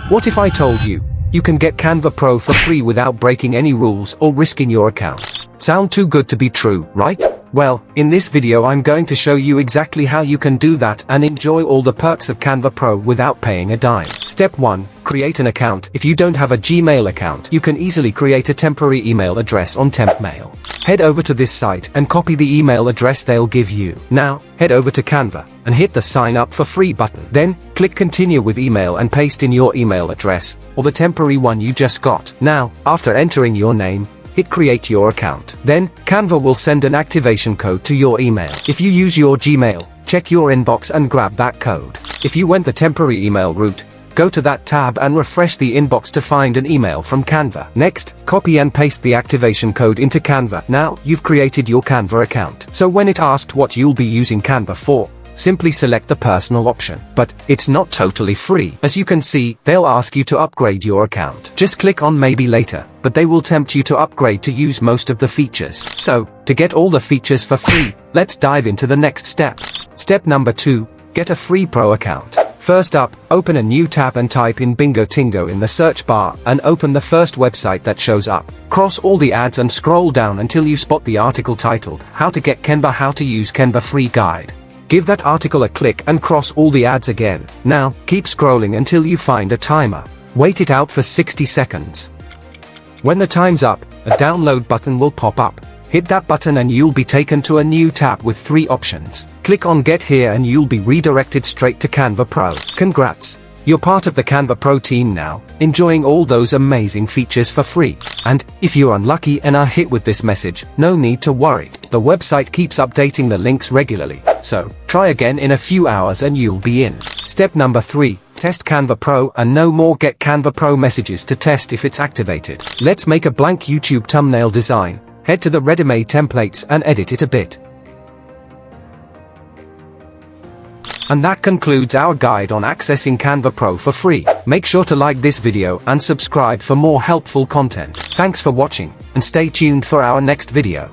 What if I told you, you can get Canva Pro for free without breaking any rules or risking your account? Sound too good to be true, right? Well, in this video I'm going to show you exactly how you can do that and enjoy all the perks of Canva Pro without paying a dime. Step 1. Create an account. If you don't have a Gmail account, you can easily create a temporary email address on TempMail. Head over to this site and copy the email address they'll give you. Now, head over to Canva and hit the sign up for free button. Then, click continue with email and paste in your email address, or the temporary one you just got. Now, after entering your name, hit create your account. Then, Canva will send an activation code to your email. If you use your Gmail, check your inbox and grab that code. If you went the temporary email route, go to that tab and refresh the inbox to find an email from Canva. Next, copy and paste the activation code into Canva. Now, you've created your Canva account. So when it asked what you'll be using Canva for, simply select the personal option. But it's not totally free. As you can see, they'll ask you to upgrade your account. Just click on maybe later, but they will tempt you to upgrade to use most of the features. So, to get all the features for free, let's dive into the next step. Step number 2, get a free pro account. First up, open a new tab and type in Bingo Tingo in the search bar and open the first website that shows up. Cross all the ads and scroll down until you spot the article titled, How to Get Canva How to Use Canva Free Guide. Give that article a click and cross all the ads again. Now, keep scrolling until you find a timer. Wait it out for 60 seconds. When the time's up, a download button will pop up. Hit that button and you'll be taken to a new tab with 3 options. Click on Get Here and you'll be redirected straight to Canva Pro. Congrats! You're part of the Canva Pro team now, enjoying all those amazing features for free. And, if you're unlucky and are hit with this message, no need to worry. The website keeps updating the links regularly, so, try again in a few hours and you'll be in. Step number 3. Test Canva Pro and no more Get Canva Pro messages to test if it's activated. Let's make a blank YouTube thumbnail design. Head to the ready-made templates and edit it a bit. And that concludes our guide on accessing Canva Pro for free. Make sure to like this video and subscribe for more helpful content. Thanks for watching, and stay tuned for our next video.